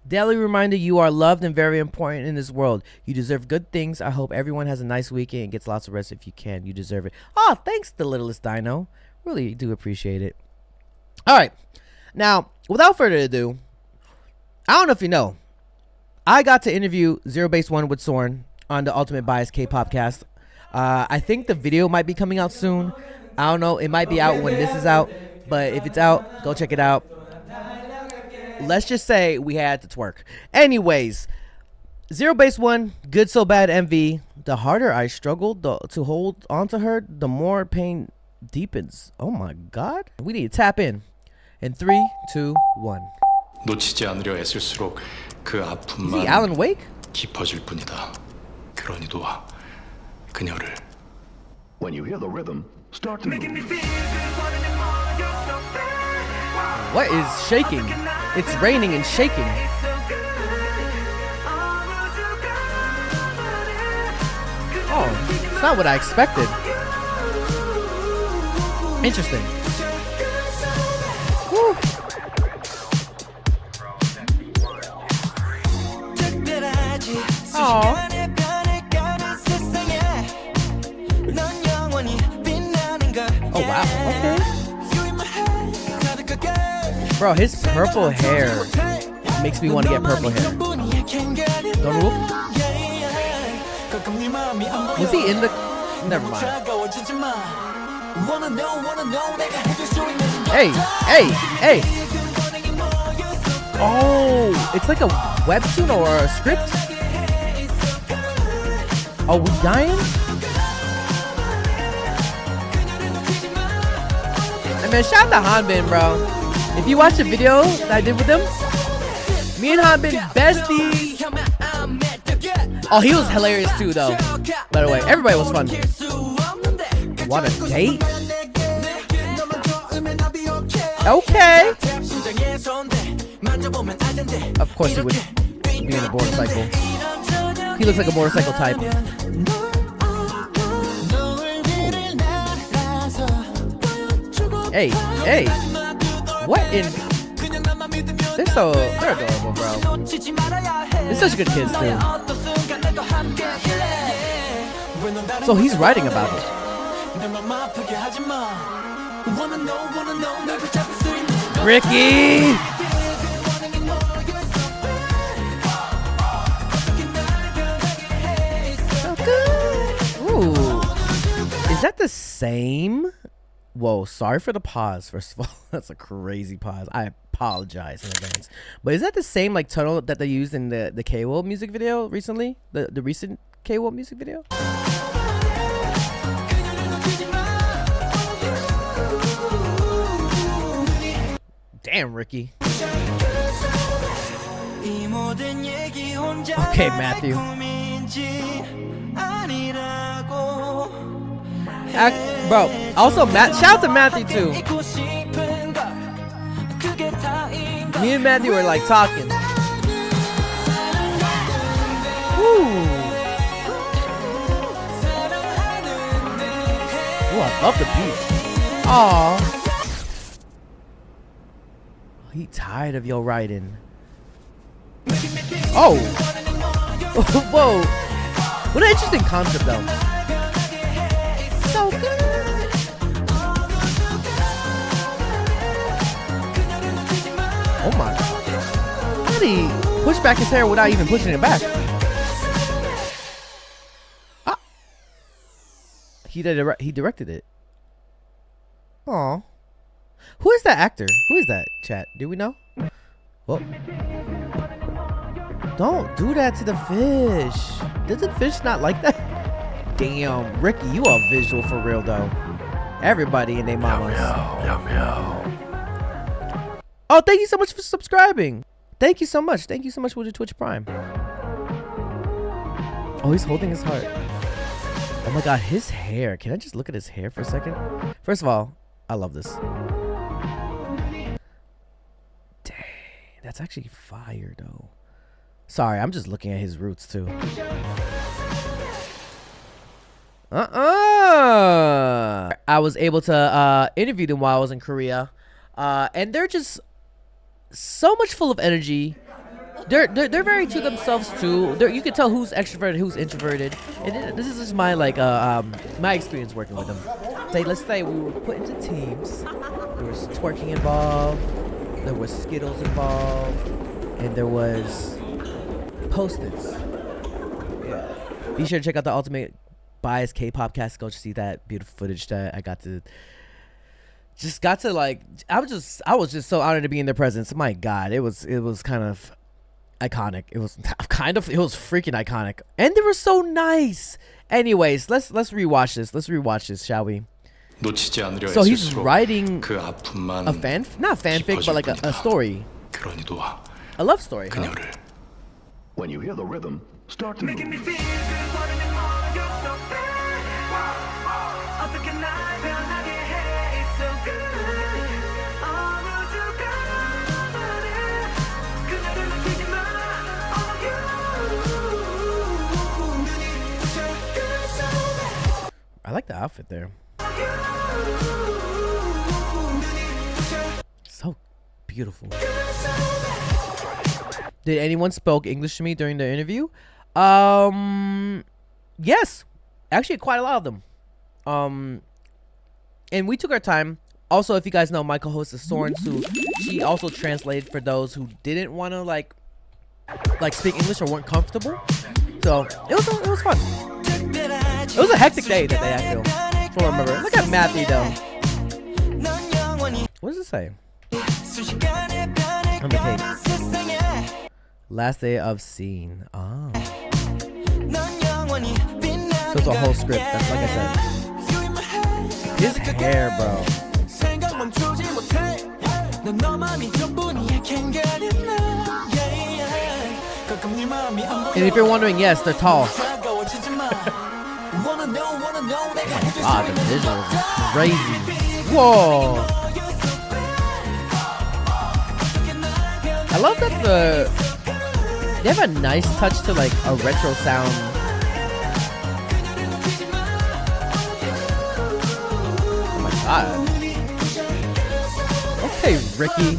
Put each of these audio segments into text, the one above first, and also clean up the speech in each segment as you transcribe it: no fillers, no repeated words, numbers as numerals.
Daily reminder, you are loved and very important in this world. You deserve good things. I hope everyone has a nice weekend and gets lots of rest if you can. You deserve it. Oh, thanks, the littlest dino. Really do appreciate it. All right. Now, without further ado, I don't know if you know, I got to interview Zerobaseone with Soren on the Ultimate Bias K-Pop cast. I think the video might be coming out soon. I don't know. It might be out when this is out. But if it's out, go check it out. Let's just say we had to twerk. Anyways, Zerobaseone, Good So Bad MV. The harder I struggled to hold onto her, the more pain deepens. Oh my God. We need to tap in. In 3, 2, 1. 놓치지 않으려 애쓸수록 그 아픔만 Alan Wake? 깊어질 뿐이다. 그러니 도와 그녀를. When you hear the rhythm, start to move. What is shaking? It's raining and shaking. Oh, it's not what I expected. Interesting. Woo. Aww. Oh wow, okay. Bro, his purple hair makes me want to get purple hair. Don't whoop. Was he in the... Never mind. Hey, hey, hey. Oh, it's like a webtoon or a script? Are we dying? Hey man, shout out to Hanbin, bro. If you watch the video that I did with them, me and Hanbin besties. Oh, he was hilarious too, though. By the way, everybody was fun. What a date. Okay. Of course he would be in a motorcycle. He looks like a motorcycle type. Hey, hey. What in... They're adorable, bro. They're such good kids, too. So he's writing about it. Ricky! So good. Ooh. Is that the same? Whoa, sorry for the pause, first of all. That's a crazy pause. I apologize in advance. But is that the same like tunnel that they used in the K-Will music video recently? The recent K-Will music video? Damn, Ricky. Okay, Matthew. Bro, also shout out to Matthew too. Me and Matthew were like talking. Ooh, I love the beat. Aw. He tired of your writing. Oh. Whoa. What an interesting concept though. So good. Oh my. How did he push back his hair without even pushing it back? Ah. He directed it. Aw. Who is that actor? Who is that, chat? Do we know? Well, don't do that to the fish. Doesn't fish not like that? Damn, Ricky, you are visual for real though. Everybody and their mamas. Oh, thank you so much for subscribing. Thank you so much. Thank you so much for the Twitch Prime. Oh, he's holding his heart. Oh my God, his hair. Can I just look at his hair for a second? First of all, I love this. Dang, that's actually fire though. Sorry, I'm just looking at his roots too. I was able to interview them while I was in Korea. And they're just so much full of energy. They're very to themselves too. You can tell who's extroverted, who's introverted, and this is just my my experience working with them. Let's say we were put into teams. There was twerking involved. There was Skittles involved, and there was Post-its. Yeah. Be sure to check out the Ultimate Bias K-pop cast. Go see that beautiful footage that I got to like. I was just so honored to be in their presence. My God, it was kind of iconic. It was freaking iconic, and they were so nice. Anyways, let's rewatch this, shall we? 놓치지 않으려 So he's 애쓸수록 writing 그 아픔만 not fanfic, but like a story, 그러니 놓아 a love story. Huh? 그녀를. When you hear the rhythm, start to move. I like the outfit there. So beautiful. Did anyone spoke English to me during the interview? Yes, actually quite a lot of them. And we took our time. Also, if you guys know, my co-host is Soren, so she also translated for those who didn't want to like speak English or weren't comfortable. So it was fun. It was a hectic day that day, I feel. That's what I remember. Look at Matthew though. What does it say? On the cake. Last day of scene. Oh. So it's a whole script. That's like I said. His hair, bro. And if you're wondering, yes, they're tall. Ah, the visuals are crazy. Whoa. I love that they have a nice touch to like a retro sound. Oh my God. Okay, Ricky.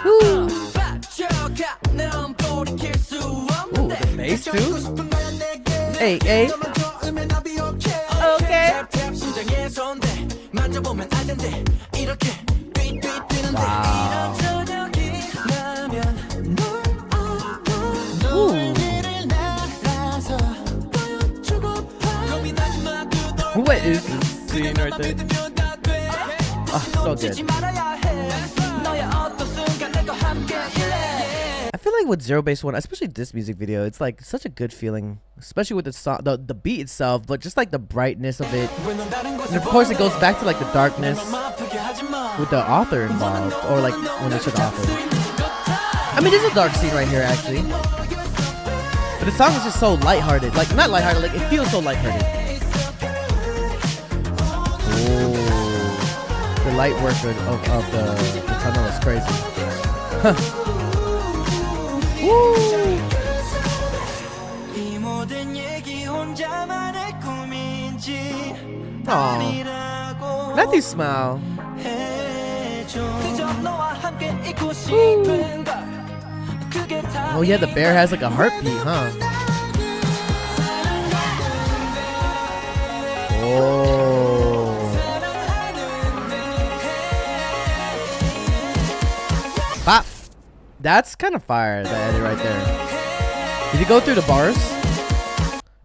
Ooh, the bass too. Hey, hey. Okay. Wow. Ooh. What is this scene right there? Oh, so good. I feel like with Zerobaseone, especially this music video, it's like such a good feeling, especially with the song, the beat itself, but just like the brightness of it. And of course, it goes back to like the darkness with the author involved, or like when they show the author. I mean, there's a dark scene right here actually, but the song is just so lighthearted. Like not lighthearted, like it feels so lighthearted. Oh, the light work of the tunnel is crazy. Huh. Woo! Aww. Matthew smile. Woo. Oh yeah, the bear has like a heartbeat, huh? Oh. Pop. That's kind of fire, that edit right there. Did it go through the bars?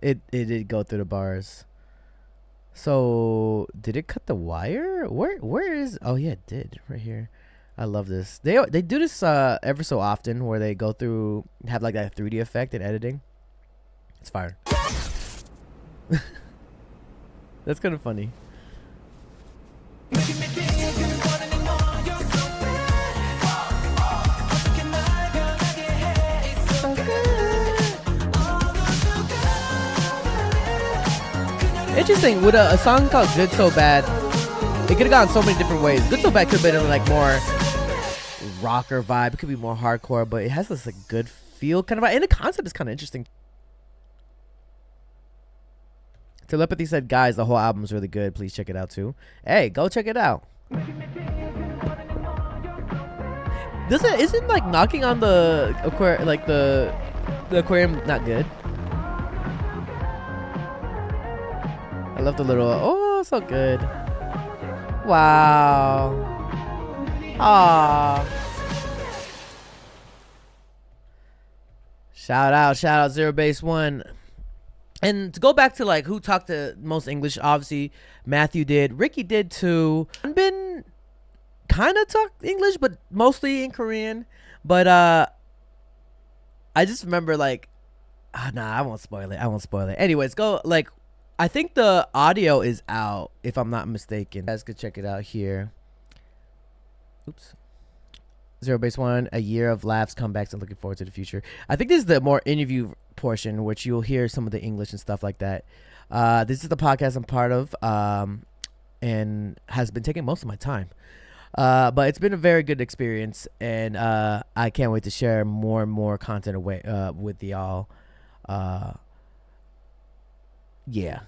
It did go through the bars. So did it cut the wire? Where is? Oh yeah, it did right here. I love this. They do this ever so often where they go through, have like that 3D effect in editing. It's fire. That's kind of funny. Interesting, with a song called Good So Bad, it could have gone so many different ways. Good So Bad could have been like more rocker vibe. It could be more hardcore, but it has this like good feel kind of vibe. And the concept is kind of interesting. Telepathy said, guys, the whole album is really good. Please check it out too. Hey, go check it out. Isn't like knocking on the aquarium, like the aquarium, not good? I love the little, oh, so good. Wow. Ah. Shout out Zerobaseone. And to go back to like who talked the most English, obviously Matthew did, Ricky did too. I've been kind of talk English, but mostly in Korean. But I just remember like, nah, I won't spoil it. Anyways, go like, I think the audio is out if I'm not mistaken. You guys could check it out here. Oops. Zerobaseone, a year of laughs, comebacks, and looking forward to the future. I think this is the more interview portion, which you'll hear some of the English and stuff like that. This is the podcast I'm part of, and has been taking most of my time. But it's been a very good experience, and I can't wait to share more and more content away with y'all. Yeah.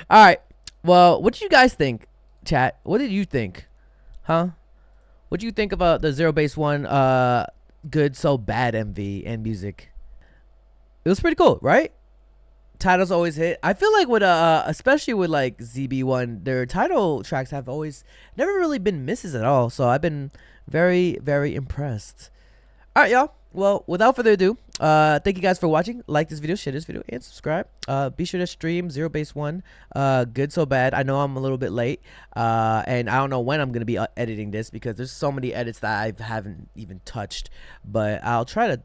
All right. Well, what did you guys think, chat? What did you think? Huh? What do you think about the Zerobaseone Good So Bad MV and music? It was pretty cool, right? Titles always hit. I feel like with especially with like ZB1, their title tracks have always never really been misses at all. So I've been very, very impressed. All right, y'all. Well, without further ado, thank you guys for watching. Like this video, share this video, and subscribe. Be sure to stream Zerobaseone Good So Bad. I know I'm a little bit late, and I don't know when I'm going to be editing this because there's so many edits that I haven't even touched. But I'll try to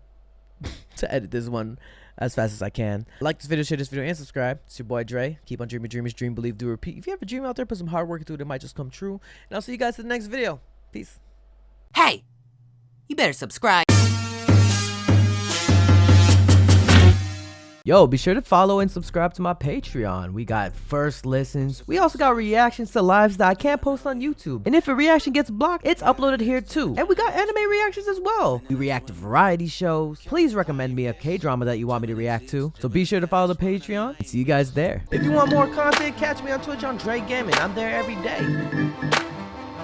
edit this one as fast as I can. Like this video, share this video, and subscribe. It's your boy Dre. Keep on dreaming, dreamers, dream, believe, do, repeat. If you have a dream out there, put some hard work into it. It might just come true. And I'll see you guys in the next video. Peace. Hey, you better subscribe. Yo, be sure to follow and subscribe to my Patreon. We got first listens. We also got reactions to lives that I can't post on YouTube. And if a reaction gets blocked, it's uploaded here too. And we got anime reactions as well. We react to variety shows. Please recommend me a K-drama that you want me to react to. So be sure to follow the Patreon. See you guys there. If you want more content, catch me on Twitch on Jrekml. I'm there every day.